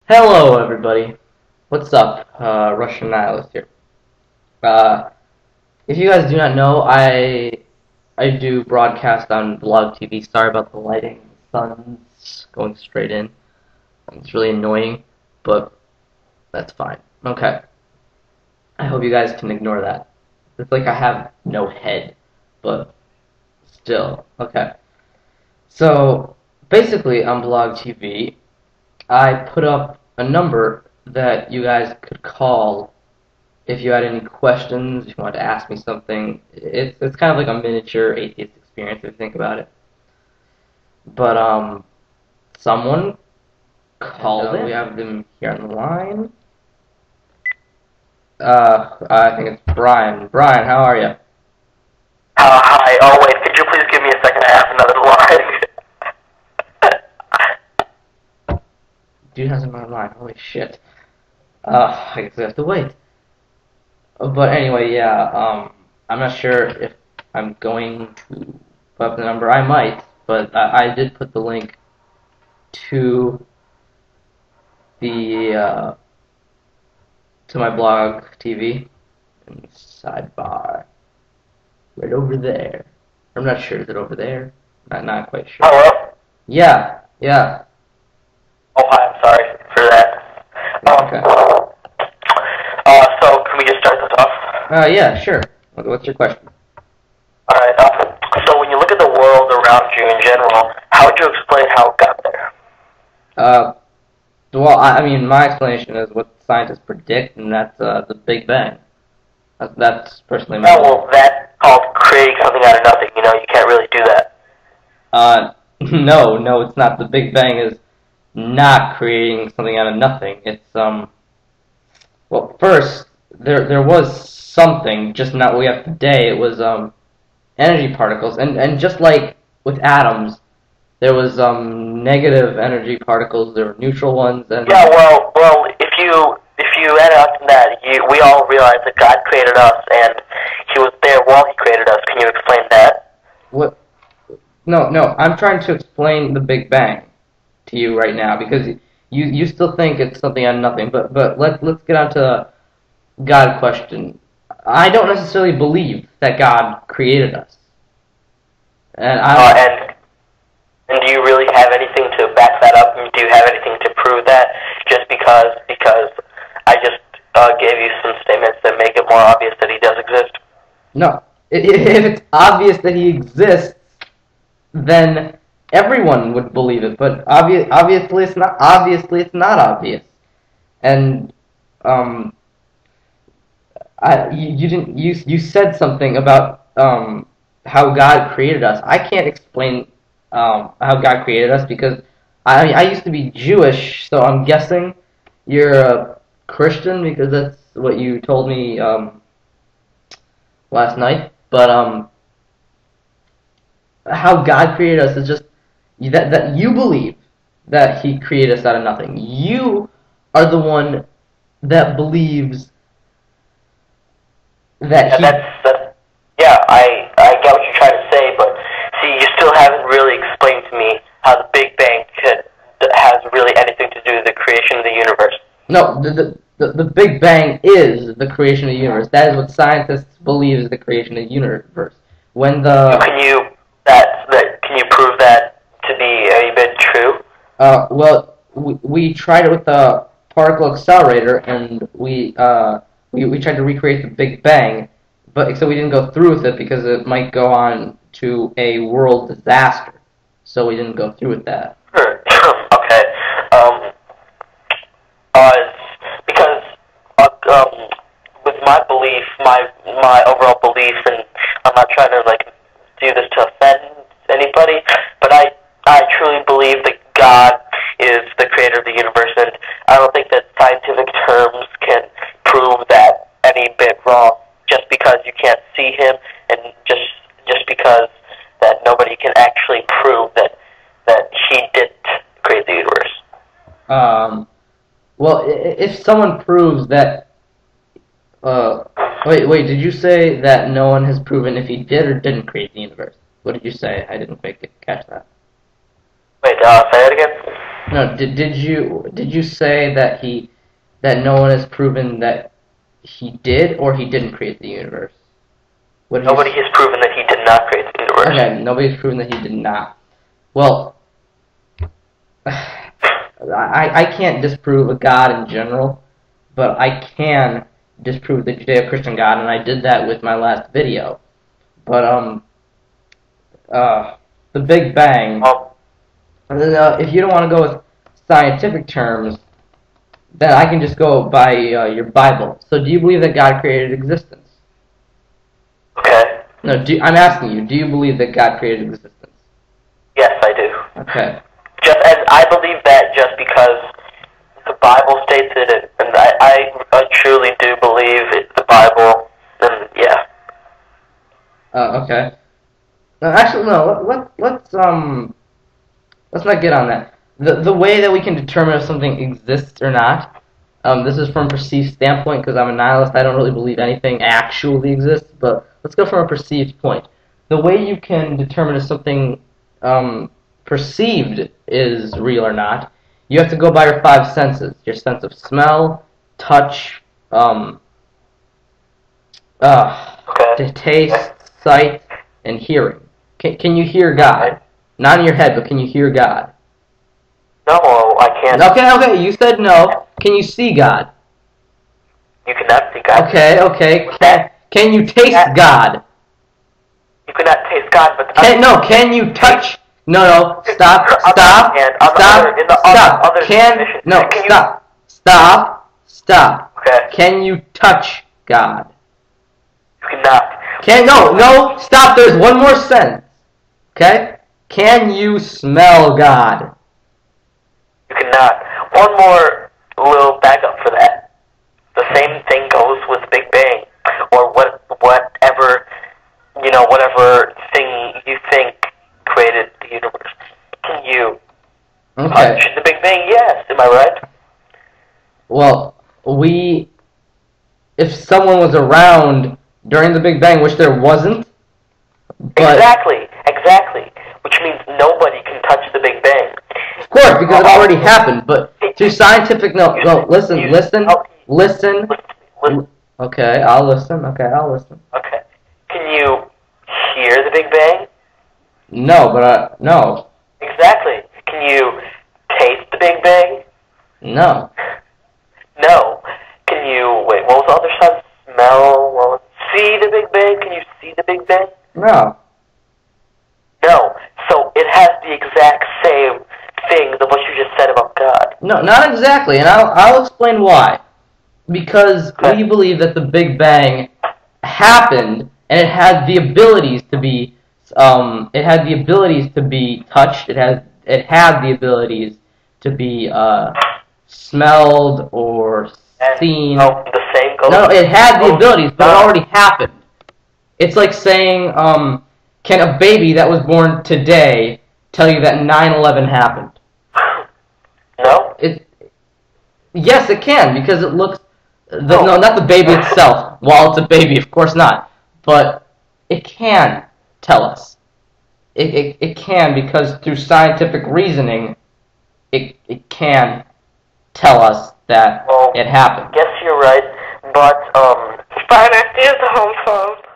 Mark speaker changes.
Speaker 1: Hello, everybody. What's up? Russian Nihilist here. If you guys do not know, I do broadcast on BlogTV. Sorry about the lighting. The sun's going straight in. It's really annoying, but that's fine. Okay. I hope you guys can ignore that. It's like I have no head, but still. Okay. So, basically, on BlogTV, I put up a number that you guys could call if you had any questions, if you wanted to ask me something. It's kind of like a miniature atheist experience if you think about it. But someone called it. We have them here on the line. I think it's Brian. Brian, how are you?
Speaker 2: Hi. Oh, wait. Could you please give me a second? I have another line.
Speaker 1: Dude has another line. Holy shit. I guess we have to wait. But anyway, yeah, I'm not sure if I'm going to put up the number. I might, but I did put the link to the, to my blog TV in the sidebar. Right over there. I'm not sure. Is it over there? Not quite sure.
Speaker 2: Hello?
Speaker 1: Yeah.
Speaker 2: Oh, hi. I'm sorry for that.
Speaker 1: Okay.
Speaker 2: So, can we just start this off?
Speaker 1: Yeah, sure. What's your question?
Speaker 2: Alright, so when you look at the world around you in general, how would you explain how it got there?
Speaker 1: Well, I mean, my explanation is what scientists predict, and that's the Big Bang. That's personally my.
Speaker 2: Oh, well, that's called creating something out of nothing. You know, you can't really do that.
Speaker 1: No, it's not. The Big Bang is not creating something out of nothing. It's well, first there was something, just not what we have today. It was energy particles, and just like with atoms, there was negative energy particles. There were neutral ones, and
Speaker 2: Yeah, well, if you add up to that, we all realize that God created us, and He was there while He created us. Can you explain that?
Speaker 1: what? No, I'm trying to explain the Big Bang to you right now because you still think it's something out of nothing. But let's get on to the God question. I don't necessarily believe that God created us, and
Speaker 2: And do you really have anything to back that up? Do you have anything to prove that? Just because I just gave you some statements that make it more obvious that He does exist?
Speaker 1: No. If it's obvious that He exists, then everyone would believe it. But obviously, it's not. Obviously, it's not obvious. And you said something about how God created us. I can't explain how God created us because I used to be Jewish, so I'm guessing you're a Christian because that's what you told me last night. But how God created us is just that you believe that He created us out of nothing. You are the one that believes that
Speaker 2: yeah, I get what you're trying to say, but see, you still haven't really explained to me how the Big Bang has really anything to do with the creation of the universe.
Speaker 1: No, the Big Bang is the creation of the universe. That is what scientists believe is the creation of the universe. When the
Speaker 2: can you prove that to be a bit true?
Speaker 1: Well, we tried it with the particle accelerator, and we tried to recreate the Big Bang, but except we didn't go through with it because it might go on to a world disaster. So we didn't go through with that.
Speaker 2: Sure. Okay. Because with my belief, my overall belief, and I'm not trying to do this to offend anybody, but I truly believe that God is the creator of the universe, and I don't think that scientific terms can prove that any bit wrong. Just because you can't see Him, and just because that nobody can actually prove that He didn't create the universe.
Speaker 1: Well, if someone proves that, wait, did you say that no one has proven if He did or didn't create the universe? What did you say? I didn't quite catch that.
Speaker 2: Wait, say that again?
Speaker 1: No, did you say that no one has proven that he did or he didn't create the universe? What did
Speaker 2: Nobody has proven that he did not create the universe.
Speaker 1: Okay, nobody's proven that he did not. Well, I can't disprove a God in general, but I can disprove the Judeo-Christian God, and I did that with my last video. But the Big Bang. If you don't want to go with scientific terms, then I can just go by your Bible. So, do you believe that God created existence?
Speaker 2: Okay.
Speaker 1: No, I'm asking you. Do you believe that God created existence?
Speaker 2: Yes, I do.
Speaker 1: Okay.
Speaker 2: Just as I believe that, just because the Bible states it, and I truly do believe it's the Bible. Then yeah.
Speaker 1: Okay. No, actually, no. Let's not get on that. The way that we can determine if something exists or not. This is from a perceived standpoint because I'm a nihilist. I don't really believe anything actually exists. But let's go from a perceived point. The way you can determine if something perceived is real or not, you have to go by your five senses: your sense of smell, touch, taste, sight, and hearing. Can you hear God? Not in your head, but can you hear God?
Speaker 2: No, I can't.
Speaker 1: Okay, you said no. Can you see God?
Speaker 2: You cannot see God.
Speaker 1: Okay. Can you taste God?
Speaker 2: You cannot taste God, but...
Speaker 1: Can you touch... No, stop. Stop.
Speaker 2: Okay.
Speaker 1: Can you touch God?
Speaker 2: You cannot.
Speaker 1: No, stop, there's one more sentence. Okay? Can you smell God?
Speaker 2: You cannot. One more little backup for that. The same thing goes with Big Bang, or whatever thing you think created the universe. Can you touch the Big Bang? Yes. Am I right?
Speaker 1: Well, if someone was around during the Big Bang, which there wasn't, but...
Speaker 2: Exactly. Which means nobody can touch the Big Bang.
Speaker 1: Of course, because it already happened, but to scientific... Listen. Okay, I'll listen.
Speaker 2: Okay. Can you hear the Big Bang?
Speaker 1: No, no.
Speaker 2: Exactly. Can you taste the Big Bang?
Speaker 1: No.
Speaker 2: No. Can you... Wait, what was the other side? Smell? See the Big Bang? Can you see the Big Bang?
Speaker 1: No.
Speaker 2: No. So it has the exact same things of what you just said about God.
Speaker 1: No, not exactly, and I'll explain why. Because we believe that the Big Bang happened, and it had the abilities to be, touched. It had the abilities to be smelled or seen.
Speaker 2: No, the same goes.
Speaker 1: No, it had the abilities, but it already happened. It's like saying, can a baby that was born today tell you that 9/11 happened?
Speaker 2: No.
Speaker 1: Yes, it can, because it looks... No, not the baby itself. While it's a baby, of course not. But it can tell us. It can, because through scientific reasoning, it can tell us that it happened.
Speaker 2: Yes, you're right, but, Spider is a homophobe.